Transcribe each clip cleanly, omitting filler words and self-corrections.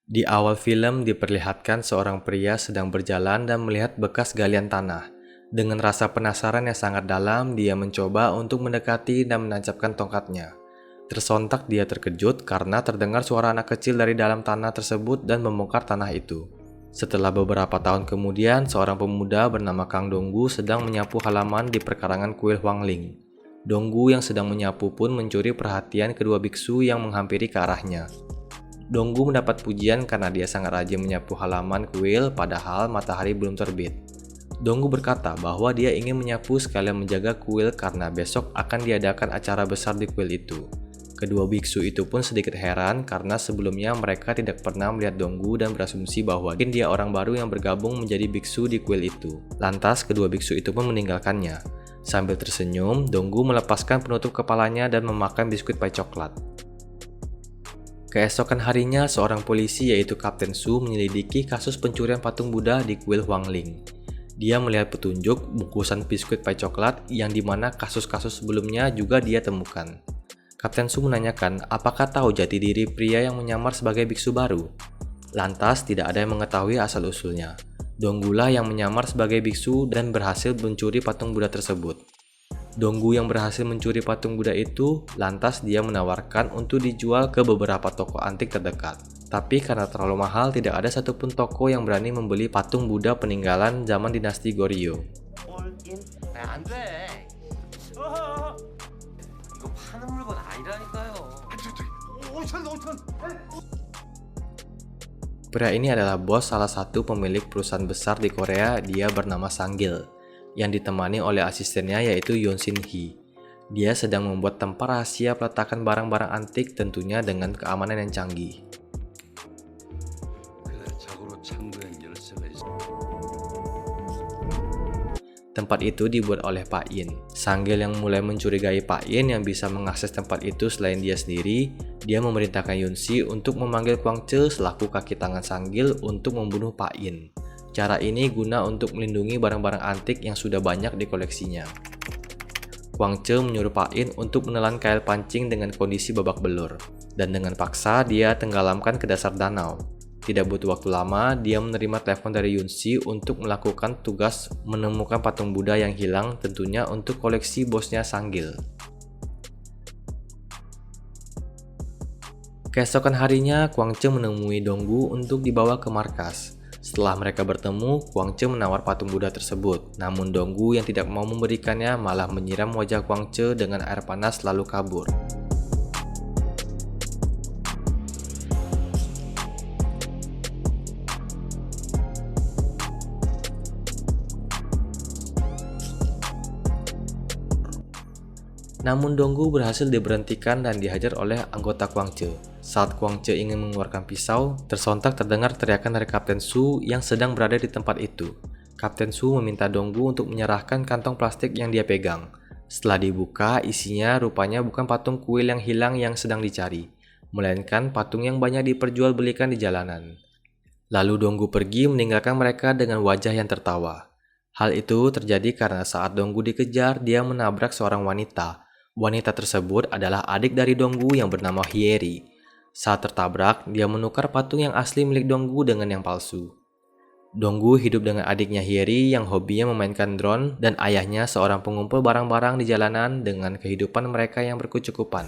Di awal film diperlihatkan seorang pria sedang berjalan dan melihat bekas galian tanah. Dengan rasa penasaran yang sangat dalam, dia mencoba untuk mendekati dan menancapkan tongkatnya. Tersontak dia terkejut karena terdengar suara anak kecil dari dalam tanah tersebut dan membongkar tanah itu. Setelah beberapa tahun kemudian, seorang pemuda bernama Kang Donggu sedang menyapu halaman di perkarangan kuil Huangling. Donggu yang sedang menyapu pun mencuri perhatian kedua biksu yang menghampiri ke arahnya. Donggu mendapat pujian karena dia sangat rajin menyapu halaman kuil padahal matahari belum terbit. Donggu berkata bahwa dia ingin menyapu sekalian menjaga kuil karena besok akan diadakan acara besar di kuil itu. Kedua biksu itu pun sedikit heran karena sebelumnya mereka tidak pernah melihat Donggu dan berasumsi bahwa mungkin dia orang baru yang bergabung menjadi biksu di kuil itu. Lantas kedua biksu itu pun meninggalkannya. Sambil tersenyum, Donggu melepaskan penutup kepalanya dan memakan biskuit pai coklat. Keesokan harinya, seorang polisi yaitu Kapten Su menyelidiki kasus pencurian patung Buddha di kuil Huangling. Dia melihat petunjuk bungkusan biskuit pai coklat yang dimana kasus-kasus sebelumnya juga dia temukan. Kapten Su menanyakan apakah tahu jati diri pria yang menyamar sebagai biksu baru. Lantas tidak ada yang mengetahui asal-usulnya. Donggulah yang menyamar sebagai biksu dan berhasil mencuri patung Buddha tersebut. Donggu yang berhasil mencuri patung Buddha itu, lantas dia menawarkan untuk dijual ke beberapa toko antik terdekat. Tapi karena terlalu mahal, tidak ada satupun toko yang berani membeli patung Buddha peninggalan zaman dinasti Goryeo. 안 돼. 이거 파는 물건 아니라니까요. Pria ini adalah bos salah satu pemilik perusahaan besar di Korea, dia bernama Sang-gil, yang ditemani oleh asistennya yaitu Yoon Shin-hee. Dia sedang membuat tempat rahasia peletakan barang-barang antik tentunya dengan keamanan yang canggih. Tempat itu dibuat oleh Pak Yin. Sang-gil yang mulai mencurigai Pak Yin yang bisa mengakses tempat itu selain dia sendiri, dia memerintahkan Yoon-si untuk memanggil Kwang Che selaku kaki tangan Sang-gil untuk membunuh Pak Yin. Cara ini guna untuk melindungi barang-barang antik yang sudah banyak dikoleksinya. Kwang Che menyuruh Pak Yin untuk menelan kail pancing dengan kondisi babak belur, dan dengan paksa dia tenggelamkan ke dasar danau. Tidak butuh waktu lama, dia menerima telepon dari Yoon-si untuk melakukan tugas menemukan patung Buddha yang hilang tentunya untuk koleksi bosnya Sang-gil. Keesokan harinya, Kwang Che menemui Donggu untuk dibawa ke markas. Setelah mereka bertemu, Kwang Che menawar patung Buddha tersebut. Namun Donggu yang tidak mau memberikannya malah menyiram wajah Kwang Che dengan air panas lalu kabur. Namun Donggu berhasil diberhentikan dan dihajar oleh anggota Kwang Che. Saat Kwang Che ingin mengeluarkan pisau, tersontak terdengar teriakan dari Kapten Su yang sedang berada di tempat itu. Kapten Su meminta Donggu untuk menyerahkan kantong plastik yang dia pegang. Setelah dibuka, isinya rupanya bukan patung kuil yang hilang yang sedang dicari, melainkan patung yang banyak diperjualbelikan di jalanan. Lalu Donggu pergi meninggalkan mereka dengan wajah yang tertawa. Hal itu terjadi karena saat Donggu dikejar, dia menabrak seorang wanita. Wanita tersebut adalah adik dari Donggu yang bernama Hyeri. Saat tertabrak, dia menukar patung yang asli milik Donggu dengan yang palsu. Donggu hidup dengan adiknya Hyeri yang hobinya memainkan drone dan ayahnya seorang pengumpul barang-barang di jalanan dengan kehidupan mereka yang berkecukupan.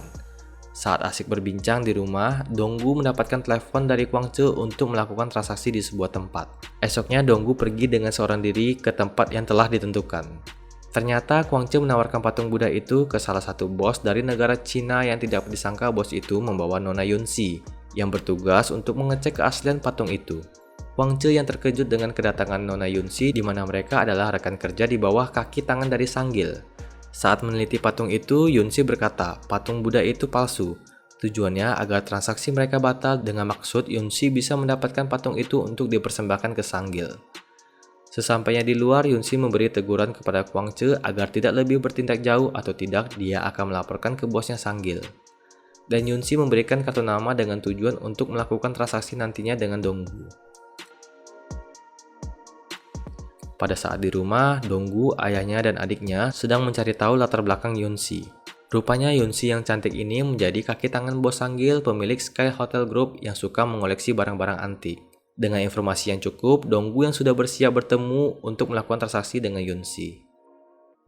Saat asik berbincang di rumah, Donggu mendapatkan telepon dari Kwang Che untuk melakukan transaksi di sebuah tempat. Esoknya Donggu pergi dengan seorang diri ke tempat yang telah ditentukan. Ternyata Kwang Che menawarkan patung Buddha itu ke salah satu bos dari negara Cina yang tidak disangka bos itu membawa Nona Yoon-si yang bertugas untuk mengecek keaslian patung itu. Kwang Che yang terkejut dengan kedatangan Nona Yoon-si di mana mereka adalah rekan kerja di bawah kaki tangan dari Sang-gil. Saat meneliti patung itu, Yoon-si berkata patung Buddha itu palsu. Tujuannya agar transaksi mereka batal dengan maksud Yoon-si bisa mendapatkan patung itu untuk dipersembahkan ke Sang-gil. Sesampainya di luar, Yoon-si memberi teguran kepada Kwang Che agar tidak lebih bertindak jauh atau tidak dia akan melaporkan ke bosnya Sang-gil. Dan Yoon-si memberikan kartu nama dengan tujuan untuk melakukan transaksi nantinya dengan Donggu. Pada saat di rumah, Donggu, ayahnya dan adiknya sedang mencari tahu latar belakang Yoon-si. Rupanya Yunsi yang cantik ini menjadi kaki tangan bos Sanggil, pemilik Sky Hotel Group yang suka mengoleksi barang-barang antik. Dengan informasi yang cukup, Donggu yang sudah bersiap bertemu untuk melakukan transaksi dengan Yunsi.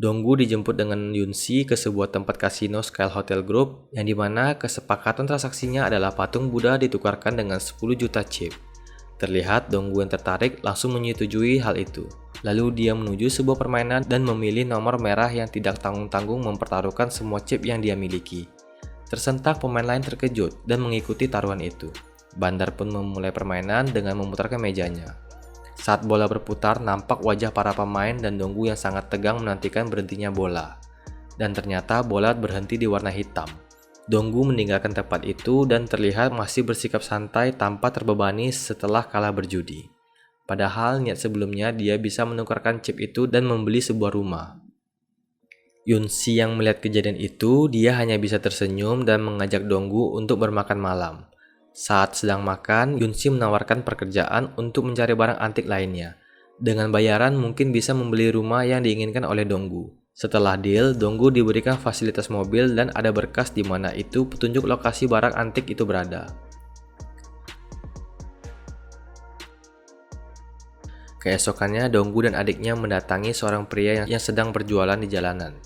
Donggu dijemput dengan Yunsi ke sebuah tempat kasino Sky Hotel Group yang dimana kesepakatan transaksinya adalah patung Buddha ditukarkan dengan 10 juta chip. Terlihat Donggu yang tertarik langsung menyetujui hal itu. Lalu dia menuju sebuah permainan dan memilih nomor merah yang tidak tanggung-tanggung mempertaruhkan semua chip yang dia miliki. Tersentak pemain lain terkejut dan mengikuti taruhan itu. Bandar pun memulai permainan dengan memutarkan mejanya. Saat bola berputar, nampak wajah para pemain dan Donggu yang sangat tegang menantikan berhentinya bola. Dan ternyata bola berhenti di warna hitam. Donggu meninggalkan tempat itu dan terlihat masih bersikap santai tanpa terbebani setelah kalah berjudi. Padahal niat sebelumnya dia bisa menukarkan chip itu dan membeli sebuah rumah. Yunsi yang melihat kejadian itu, dia hanya bisa tersenyum dan mengajak Donggu untuk bermakan malam. Saat sedang makan, Yunsi menawarkan pekerjaan untuk mencari barang antik lainnya. Dengan bayaran mungkin bisa membeli rumah yang diinginkan oleh Donggu. Setelah deal, Donggu diberikan fasilitas mobil dan ada berkas di mana itu petunjuk lokasi barang antik itu berada. Keesokannya, Donggu dan adiknya mendatangi seorang pria yang sedang berjualan di jalanan.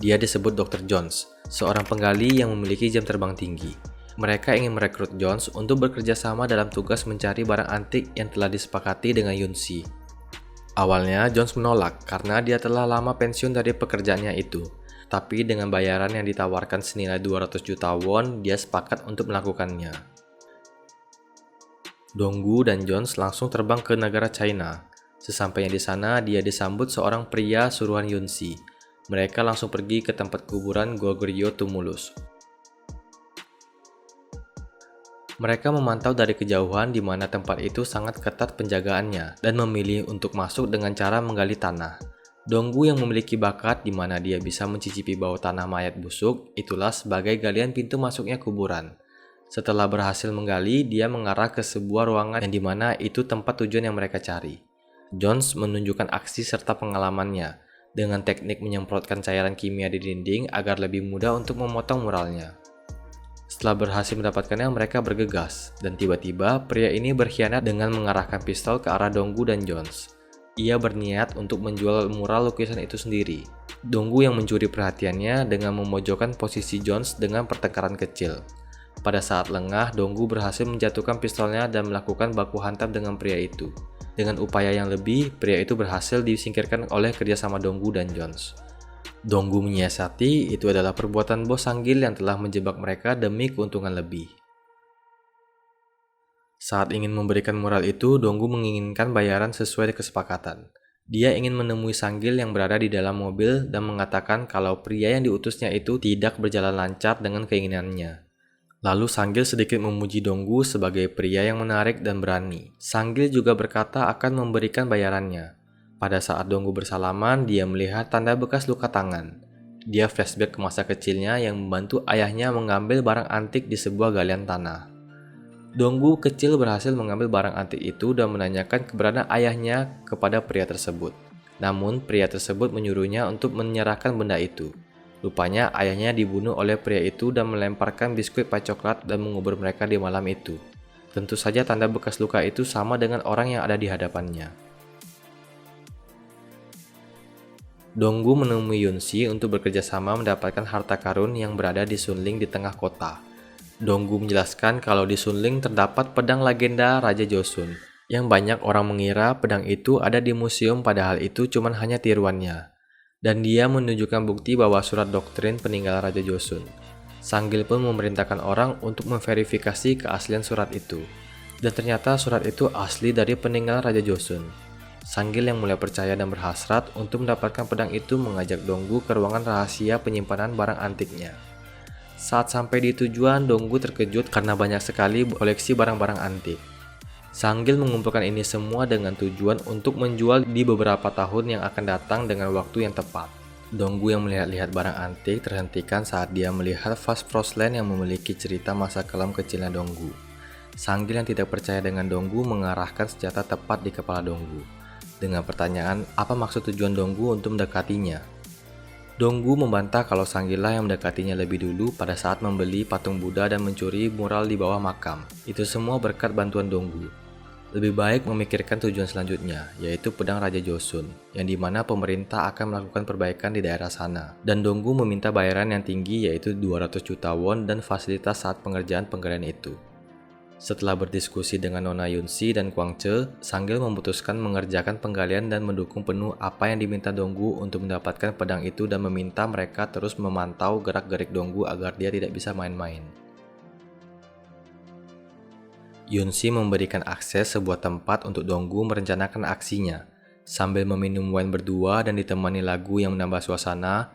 Dia disebut Dr. Jones, seorang penggali yang memiliki jam terbang tinggi. Mereka ingin merekrut Jones untuk bekerja sama dalam tugas mencari barang antik yang telah disepakati dengan Yunsi. Awalnya, Jones menolak karena dia telah lama pensiun dari pekerjaannya itu. Tapi dengan bayaran yang ditawarkan senilai 200 juta won, dia sepakat untuk melakukannya. Donggu dan Jones langsung terbang ke negara China. Sesampainya di sana, dia disambut seorang pria suruhan Yunsi. Mereka langsung pergi ke tempat kuburan Goguryeo Tumulus. Mereka memantau dari kejauhan di mana tempat itu sangat ketat penjagaannya dan memilih untuk masuk dengan cara menggali tanah. Donggu yang memiliki bakat di mana dia bisa mencicipi bau tanah mayat busuk, itulah sebagai galian pintu masuknya kuburan. Setelah berhasil menggali, dia mengarah ke sebuah ruangan yang di mana itu tempat tujuan yang mereka cari. Jones menunjukkan aksi serta pengalamannya dengan teknik menyemprotkan cairan kimia di dinding agar lebih mudah untuk memotong muralnya. Setelah berhasil mendapatkannya, mereka bergegas, dan tiba-tiba pria ini berkhianat dengan mengarahkan pistol ke arah Donggu dan Jones. Ia berniat untuk menjual mural lukisan itu sendiri. Donggu yang mencuri perhatiannya dengan memojokkan posisi Jones dengan pertengkaran kecil. Pada saat lengah, Donggu berhasil menjatuhkan pistolnya dan melakukan baku hantam dengan pria itu. Dengan upaya yang lebih, pria itu berhasil disingkirkan oleh kerjasama Donggu dan Jones. Donggu menyiasati itu adalah perbuatan bos Sanggil yang telah menjebak mereka demi keuntungan lebih. Saat ingin memberikan mural itu, Donggu menginginkan bayaran sesuai kesepakatan. Dia ingin menemui Sanggil yang berada di dalam mobil dan mengatakan kalau pria yang diutusnya itu tidak berjalan lancar dengan keinginannya. Lalu Sanggil sedikit memuji Donggu sebagai pria yang menarik dan berani. Sanggil juga berkata akan memberikan bayarannya. Pada saat Donggu bersalaman, dia melihat tanda bekas luka tangan. Dia flashback ke masa kecilnya yang membantu ayahnya mengambil barang antik di sebuah galian tanah. Donggu kecil berhasil mengambil barang antik itu dan menanyakan keberadaan ayahnya kepada pria tersebut. Namun, pria tersebut menyuruhnya untuk menyerahkan benda itu. Rupanya, ayahnya dibunuh oleh pria itu dan melemparkan biskuit pai coklat dan mengubur mereka di malam itu. Tentu saja tanda bekas luka itu sama dengan orang yang ada di hadapannya. Donggu menemui Yunsi untuk bekerja sama mendapatkan harta karun yang berada di Sunling di tengah kota. Donggu menjelaskan kalau di Sunling terdapat pedang legenda Raja Joseon, yang banyak orang mengira pedang itu ada di museum padahal itu cuma hanya tiruannya. Dan dia menunjukkan bukti bahwa surat doktrin peninggalan Raja Joseon. Sanggil pun memerintahkan orang untuk memverifikasi keaslian surat itu. Dan ternyata surat itu asli dari peninggalan Raja Joseon. Sanggil yang mulai percaya dan berhasrat untuk mendapatkan pedang itu mengajak Donggu ke ruangan rahasia penyimpanan barang antiknya. Saat sampai di tujuan, Donggu terkejut karena banyak sekali koleksi barang-barang antik. Sanggil mengumpulkan ini semua dengan tujuan untuk menjual di beberapa tahun yang akan datang dengan waktu yang tepat. Donggu yang melihat-lihat barang antik terhentikan saat dia melihat vas porcelain yang memiliki cerita masa kelam kecilnya Donggu. Sanggil yang tidak percaya dengan Donggu mengarahkan senjata tepat di kepala Donggu. Dengan pertanyaan, apa maksud tujuan Donggu untuk mendekatinya? Donggu membantah kalau Sanggillah yang mendekatinya lebih dulu pada saat membeli patung Buddha dan mencuri mural di bawah makam. Itu semua berkat bantuan Donggu. Lebih baik memikirkan tujuan selanjutnya, yaitu pedang Raja Joseon, yang dimana pemerintah akan melakukan perbaikan di daerah sana. Dan Donggu meminta bayaran yang tinggi, yaitu 200 juta won dan fasilitas saat pengerjaan penggalian itu. Setelah berdiskusi dengan Nona Yunsi dan Kwang Che, Sanggil memutuskan mengerjakan penggalian dan mendukung penuh apa yang diminta Donggu untuk mendapatkan pedang itu dan meminta mereka terus memantau gerak-gerik Donggu agar dia tidak bisa main-main. Yunsi memberikan akses sebuah tempat untuk Donggu merencanakan aksinya. Sambil meminum wine berdua dan ditemani lagu yang menambah suasana,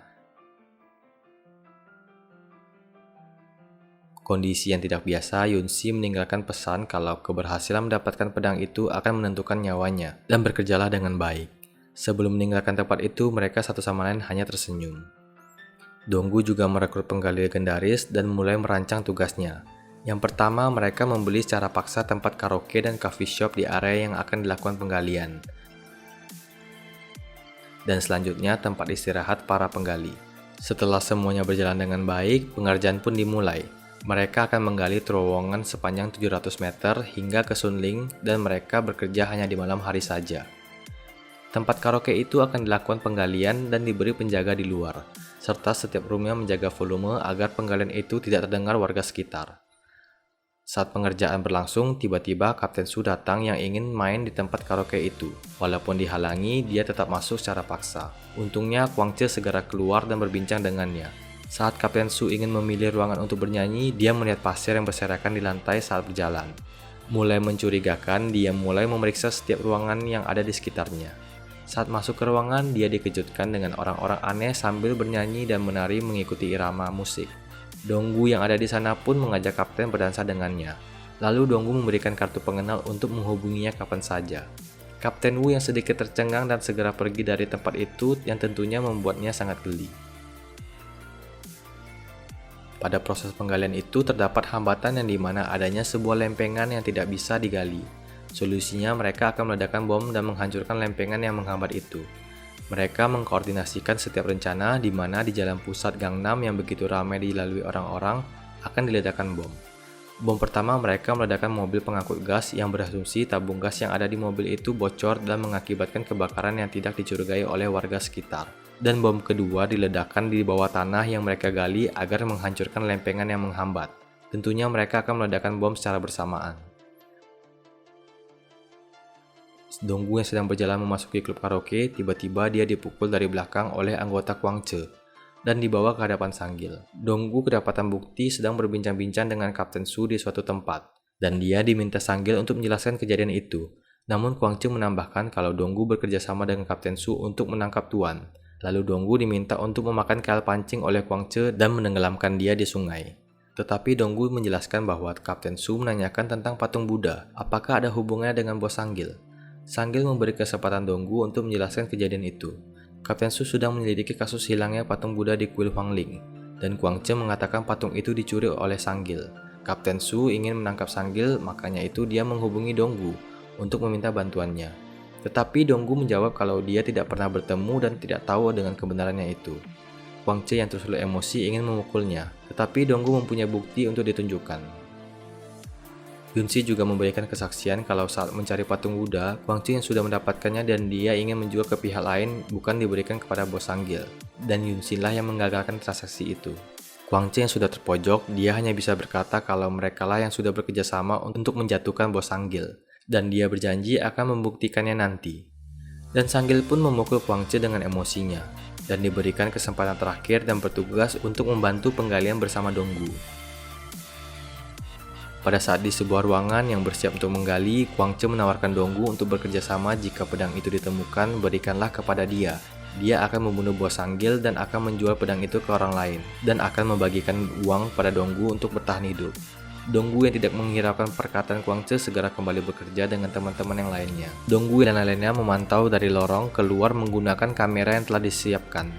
kondisi yang tidak biasa, Yunsi meninggalkan pesan kalau keberhasilan mendapatkan pedang itu akan menentukan nyawanya dan bekerjalah dengan baik. Sebelum meninggalkan tempat itu, mereka satu sama lain hanya tersenyum. Donggu juga merekrut penggali legendaris dan mulai merancang tugasnya. Yang pertama, mereka membeli secara paksa tempat karaoke dan coffee shop di area yang akan dilakukan penggalian. Dan selanjutnya, tempat istirahat para penggali. Setelah semuanya berjalan dengan baik, pengerjaan pun dimulai. Mereka akan menggali terowongan sepanjang 700 meter hingga ke Sunling dan mereka bekerja hanya di malam hari saja. Tempat karaoke itu akan dilakukan penggalian dan diberi penjaga di luar, serta setiap roomnya menjaga volume agar penggalian itu tidak terdengar warga sekitar. Saat pengerjaan berlangsung, tiba-tiba Kapten Su datang yang ingin main di tempat karaoke itu. Walaupun dihalangi, dia tetap masuk secara paksa. Untungnya Kwang Che segera keluar dan berbincang dengannya. Saat Kapten Su ingin memilih ruangan untuk bernyanyi, dia melihat pasir yang berserakan di lantai saat berjalan. Mulai mencurigakan, dia mulai memeriksa setiap ruangan yang ada di sekitarnya. Saat masuk ke ruangan, dia dikejutkan dengan orang-orang aneh sambil bernyanyi dan menari mengikuti irama musik. Donggu yang ada di sana pun mengajak Kapten berdansa dengannya. Lalu Donggu memberikan kartu pengenal untuk menghubunginya kapan saja. Kapten Wu yang sedikit tercengang dan segera pergi dari tempat itu yang tentunya membuatnya sangat geli. Pada proses penggalian itu terdapat hambatan yang dimana adanya sebuah lempengan yang tidak bisa digali. Solusinya mereka akan meledakkan bom dan menghancurkan lempengan yang menghambat itu. Mereka mengkoordinasikan setiap rencana di mana di jalan pusat Gangnam yang begitu ramai dilalui orang-orang akan diledakkan bom. Bom pertama mereka meledakkan mobil pengangkut gas yang berasumsi tabung gas yang ada di mobil itu bocor dan mengakibatkan kebakaran yang tidak dicurigai oleh warga sekitar. Dan bom kedua diledakkan di bawah tanah yang mereka gali agar menghancurkan lempengan yang menghambat. Tentunya mereka akan meledakkan bom secara bersamaan. Donggu yang sedang berjalan memasuki klub karaoke, tiba-tiba dia dipukul dari belakang oleh anggota Kwang Che dan dibawa ke hadapan Sanggil. Donggu kedapatan bukti sedang berbincang-bincang dengan Kapten Su di suatu tempat, dan dia diminta Sanggil untuk menjelaskan kejadian itu. Namun Kwang Che menambahkan kalau Donggu bekerja sama dengan Kapten Su untuk menangkap Tuan. Lalu Donggu diminta untuk memakan kail pancing oleh Kwang Che dan menenggelamkan dia di sungai. Tetapi Donggu menjelaskan bahwa Kapten Su menanyakan tentang patung Buddha, apakah ada hubungannya dengan bos Sanggil. Sanggil memberi kesempatan Donggu untuk menjelaskan kejadian itu. Kapten Su sedang menyelidiki kasus hilangnya patung Buddha di kuil Huangling, dan Kwang Che mengatakan patung itu dicuri oleh Sanggil. Kapten Su ingin menangkap Sanggil, makanya itu dia menghubungi Donggu untuk meminta bantuannya. Tetapi Donggu menjawab kalau dia tidak pernah bertemu dan tidak tahu dengan kebenarannya itu. Kwang Che yang tersulut emosi ingin memukulnya, tetapi Donggu mempunyai bukti untuk ditunjukkan. Yunsi juga memberikan kesaksian kalau saat mencari patung Buddha, Kwang Che yang sudah mendapatkannya dan dia ingin menjual ke pihak lain bukan diberikan kepada bos Sanggil. Dan Yunsi lah yang menggagalkan transaksi itu. Kwang Che yang sudah terpojok, dia hanya bisa berkata kalau mereka lah yang sudah bekerja sama untuk menjatuhkan bos Sanggil. Dan dia berjanji akan membuktikannya nanti. Dan Sanggil pun memukul Kwang Che dengan emosinya, dan diberikan kesempatan terakhir dan bertugas untuk membantu penggalian bersama Donggu. Pada saat di sebuah ruangan yang bersiap untuk menggali, Kwang Che menawarkan Donggu untuk bekerja sama jika pedang itu ditemukan, berikanlah kepada dia. Dia akan membunuh bos Sanggil dan akan menjual pedang itu ke orang lain, dan akan membagikan uang pada Donggu untuk bertahan hidup. Donggu yang tidak menghiraukan perkataan Kwang Che segera kembali bekerja dengan teman-teman yang lainnya. Donggu dan lainnya memantau dari lorong keluar menggunakan kamera yang telah disiapkan.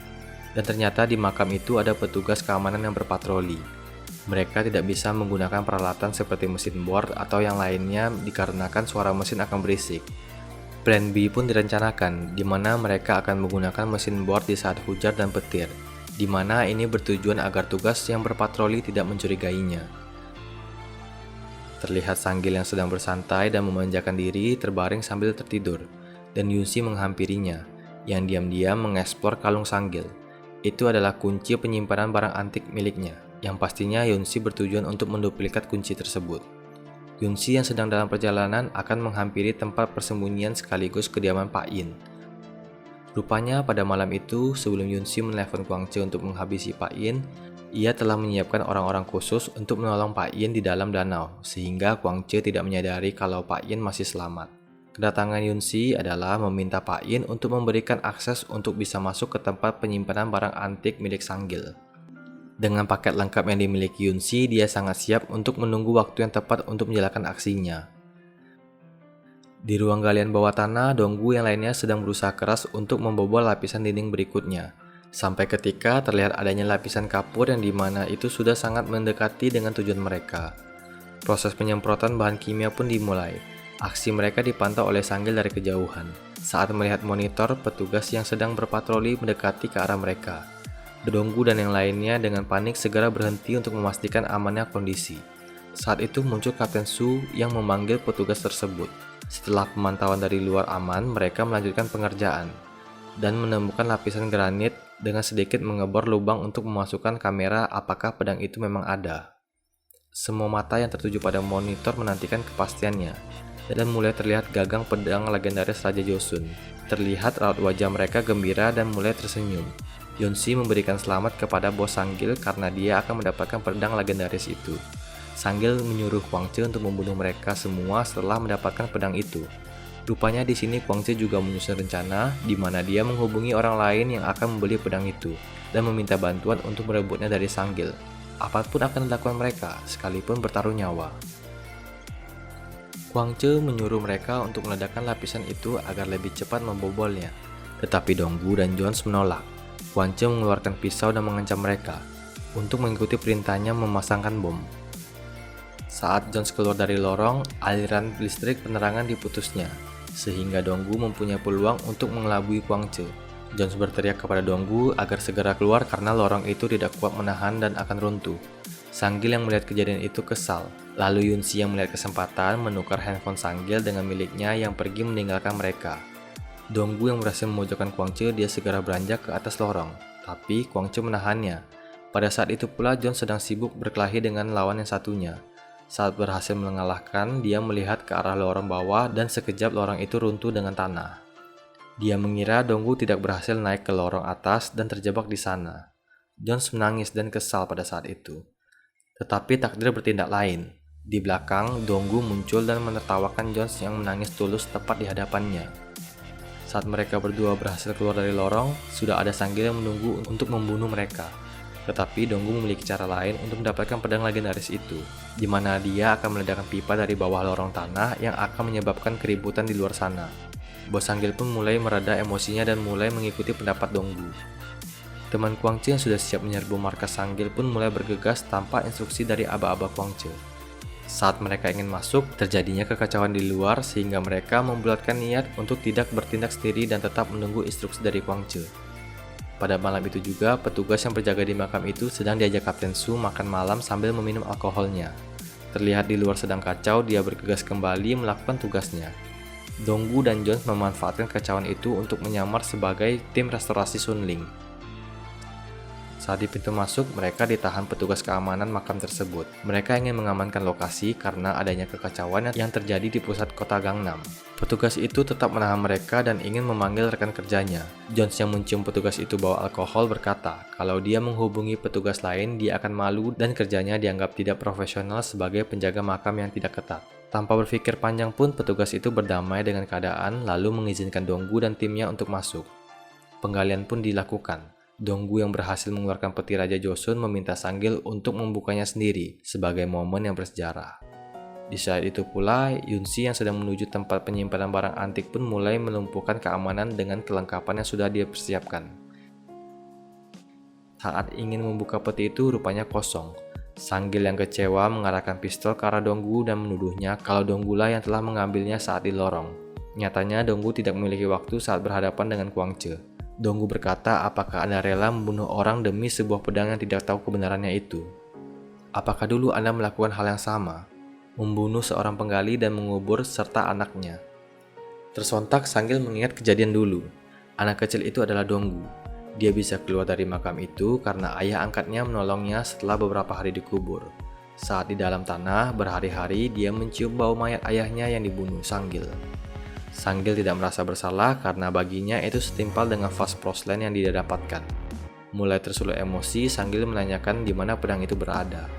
Dan ternyata di makam itu ada petugas keamanan yang berpatroli. Mereka tidak bisa menggunakan peralatan seperti mesin bor atau yang lainnya dikarenakan suara mesin akan berisik. Plan B pun direncanakan, di mana mereka akan menggunakan mesin bor di saat hujan dan petir. di mana ini bertujuan agar tugas yang berpatroli tidak mencurigainya. Terlihat Sanggil yang sedang bersantai dan memanjakan diri terbaring sambil tertidur, dan Yunsi menghampirinya, yang diam-diam mengeksplor kalung Sanggil. Itu adalah kunci penyimpanan barang antik miliknya, yang pastinya Yunsi bertujuan untuk menduplikat kunci tersebut. Yunsi yang sedang dalam perjalanan akan menghampiri tempat persembunyian sekaligus kediaman Pak Yin. Rupanya pada malam itu, sebelum Yunsi menelepon Kwang Che untuk menghabisi Pak Yin, ia telah menyiapkan orang-orang khusus untuk menolong Pak Yin di dalam danau, sehingga Kwang Che tidak menyadari kalau Pak Yin masih selamat. Kedatangan Yunsi adalah meminta Pak Yin untuk memberikan akses untuk bisa masuk ke tempat penyimpanan barang antik milik Sanggil. Dengan paket lengkap yang dimiliki Yunsi, dia sangat siap untuk menunggu waktu yang tepat untuk menjalankan aksinya. Di ruang galian bawah tanah, Donggu yang lainnya sedang berusaha keras untuk membobol lapisan dinding berikutnya. Sampai ketika terlihat adanya lapisan kapur yang dimana itu sudah sangat mendekati dengan tujuan mereka. Proses penyemprotan bahan kimia pun dimulai. Aksi mereka dipantau oleh Sanggil dari kejauhan. Saat melihat monitor, petugas yang sedang berpatroli mendekati ke arah mereka. Donggu dan yang lainnya dengan panik segera berhenti untuk memastikan amannya kondisi. Saat itu muncul Kapten Su yang memanggil petugas tersebut. Setelah pemantauan dari luar aman, mereka melanjutkan pengerjaan dan menemukan lapisan granit dengan sedikit mengebor lubang untuk memasukkan kamera apakah pedang itu memang ada. Semua mata yang tertuju pada monitor menantikan kepastiannya, dan mulai terlihat gagang pedang legendaris Raja Joseon. Terlihat raut wajah mereka gembira dan mulai tersenyum. Yunsi memberikan selamat kepada bos Sanggil karena dia akan mendapatkan pedang legendaris itu. Sanggil menyuruh Kwang Che untuk membunuh mereka semua setelah mendapatkan pedang itu. Rupanya di sini Kwang Che juga menyusun rencana di mana dia menghubungi orang lain yang akan membeli pedang itu dan meminta bantuan untuk merebutnya dari Sanggil. Apapun akan dilakukan mereka, sekalipun bertaruh nyawa. Kwang Che menyuruh mereka untuk meledakkan lapisan itu agar lebih cepat membobolnya. Tetapi Donggu dan Jones menolak. Kwang Che mengeluarkan pisau dan mengancam mereka untuk mengikuti perintahnya memasangkan bom. Saat Jones keluar dari lorong, aliran listrik penerangan diputusnya, sehingga Donggu mempunyai peluang untuk mengelabui Kwang Che. Jones berteriak kepada Donggu agar segera keluar karena lorong itu tidak kuat menahan dan akan runtuh. Sanggil yang melihat kejadian itu kesal, lalu Yunsi yang melihat kesempatan menukar handphone Sanggil dengan miliknya yang pergi meninggalkan mereka. Donggu yang berhasil memojokkan Kwang Che, dia segera beranjak ke atas lorong, tapi Kwang Che menahannya. Pada saat itu pula John sedang sibuk berkelahi dengan lawan yang satunya. Saat berhasil mengalahkan, dia melihat ke arah lorong bawah dan sekejap lorong itu runtuh dengan tanah. Dia mengira Donggu tidak berhasil naik ke lorong atas dan terjebak di sana. Jones menangis dan kesal pada saat itu. Tetapi takdir bertindak lain. Di belakang, Donggu muncul dan menertawakan Jones yang menangis tulus tepat di hadapannya. Saat mereka berdua berhasil keluar dari lorong, sudah ada Sanggil yang menunggu untuk membunuh mereka. Tetapi Donggu memiliki cara lain untuk mendapatkan pedang legendaris itu, di mana dia akan meledakkan pipa dari bawah lorong tanah yang akan menyebabkan keributan di luar sana. Bos Sanggil pun mulai mereda emosinya dan mulai mengikuti pendapat Donggu. Teman Kwang Che yang sudah siap menyerbu markas Sanggil pun mulai bergegas tanpa instruksi dari aba-aba Kwang Che. Saat mereka ingin masuk, terjadinya kekacauan di luar sehingga mereka membulatkan niat untuk tidak bertindak sendiri dan tetap menunggu instruksi dari Kwang Che. Pada malam itu juga, petugas yang berjaga di makam itu sedang diajak Kapten Su makan malam sambil meminum alkoholnya. Terlihat di luar sedang kacau, dia bergegas kembali melakukan tugasnya. Donggu dan Jones memanfaatkan kekacauan itu untuk menyamar sebagai tim restorasi Sunling. Saat di pintu masuk, mereka ditahan petugas keamanan makam tersebut. Mereka ingin mengamankan lokasi karena adanya kekacauan yang terjadi di pusat kota Gangnam. Petugas itu tetap menahan mereka dan ingin memanggil rekan kerjanya. Jones yang mencium petugas itu bawa alkohol berkata, kalau dia menghubungi petugas lain, dia akan malu dan kerjanya dianggap tidak profesional sebagai penjaga makam yang tidak ketat. Tanpa berpikir panjang pun, petugas itu berdamai dengan keadaan lalu mengizinkan Donggu dan timnya untuk masuk. Penggalian pun dilakukan. Donggu yang berhasil mengeluarkan peti Raja Joseon meminta Sanggil untuk membukanya sendiri sebagai momen yang bersejarah. Di saat itu pula, Yunsi yang sedang menuju tempat penyimpanan barang antik pun mulai melumpuhkan keamanan dengan kelengkapan yang sudah dia persiapkan. Saat ingin membuka peti itu rupanya kosong. Sanggil yang kecewa mengarahkan pistol ke arah Donggu dan menuduhnya kalau Donggulah yang telah mengambilnya saat di lorong. Nyatanya Donggu tidak memiliki waktu saat berhadapan dengan Kwang Che. Donggu berkata apakah Anda rela membunuh orang demi sebuah pedang yang tidak tahu kebenarannya itu? Apakah dulu Anda melakukan hal yang sama? Membunuh seorang penggali dan mengubur serta anaknya. Tersontak Sanggil mengingat kejadian dulu. Anak kecil itu adalah Donggu. Dia bisa keluar dari makam itu karena ayah angkatnya menolongnya setelah beberapa hari dikubur. Saat di dalam tanah berhari-hari dia mencium bau mayat ayahnya yang dibunuh Sanggil. Sanggil tidak merasa bersalah karena baginya itu setimpal dengan vas porcelain yang dia dapatkan. Mulai tersulut emosi, Sanggil menanyakan di mana pedang itu berada.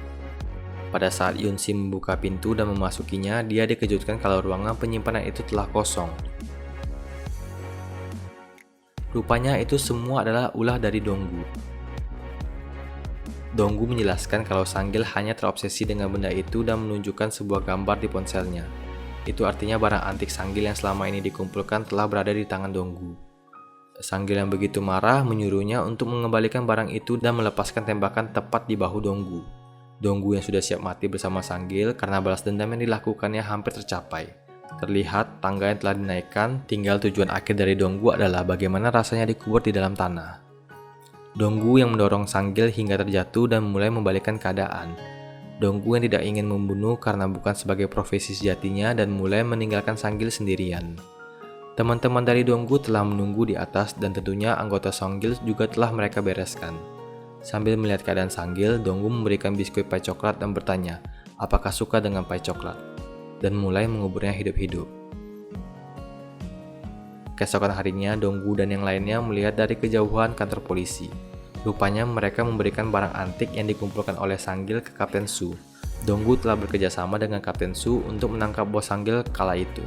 Pada saat Yunsi membuka pintu dan memasukinya, dia dikejutkan kalau ruangan penyimpanan itu telah kosong. Rupanya itu semua adalah ulah dari Donggu. Donggu menjelaskan kalau Sanggil hanya terobsesi dengan benda itu dan menunjukkan sebuah gambar di ponselnya. Itu artinya barang antik Sanggil yang selama ini dikumpulkan telah berada di tangan Donggu. Sanggil yang begitu marah menyuruhnya untuk mengembalikan barang itu dan melepaskan tembakan tepat di bahu Donggu. Donggu yang sudah siap mati bersama Sanggil karena balas dendam yang dilakukannya hampir tercapai. Terlihat tangga yang telah dinaikkan, tinggal tujuan akhir dari Donggu adalah bagaimana rasanya dikubur di dalam tanah. Donggu yang mendorong Sanggil hingga terjatuh dan mulai membalikkan keadaan. Donggu yang tidak ingin membunuh karena bukan sebagai profesi sejatinya dan mulai meninggalkan Sanggil sendirian. Teman-teman dari Donggu telah menunggu di atas dan tentunya anggota Sanggil juga telah mereka bereskan. Sambil melihat keadaan Sanggil, Donggu memberikan biskuit pai coklat dan bertanya apakah suka dengan pai coklat, dan mulai menguburnya hidup-hidup. Keesokan harinya, Donggu dan yang lainnya melihat dari kejauhan kantor polisi. Rupanya mereka memberikan barang antik yang dikumpulkan oleh Sanggil ke Kapten Su. Donggu telah bekerja sama dengan Kapten Su untuk menangkap bos Sanggil kala itu.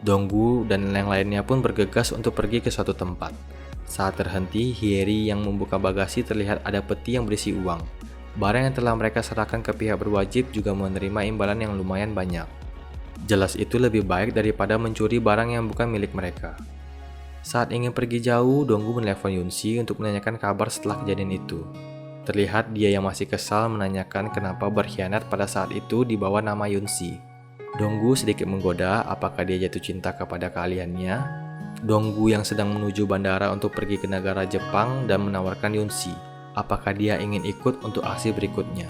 Donggu dan yang lainnya pun bergegas untuk pergi ke suatu tempat. Saat terhenti, Hyeri yang membuka bagasi terlihat ada peti yang berisi uang. Barang yang telah mereka serahkan ke pihak berwajib juga menerima imbalan yang lumayan banyak. Jelas itu lebih baik daripada mencuri barang yang bukan milik mereka. Saat ingin pergi jauh, Donggu menelepon Yunsi untuk menanyakan kabar setelah kejadian itu. Terlihat dia yang masih kesal menanyakan kenapa berkhianat pada saat itu di bawah nama Yunsi. Donggu sedikit menggoda apakah dia jatuh cinta kepada keahliannya. Donggu yang sedang menuju bandara untuk pergi ke negara Jepang dan menawarkan Yunsi apakah dia ingin ikut untuk aksi berikutnya.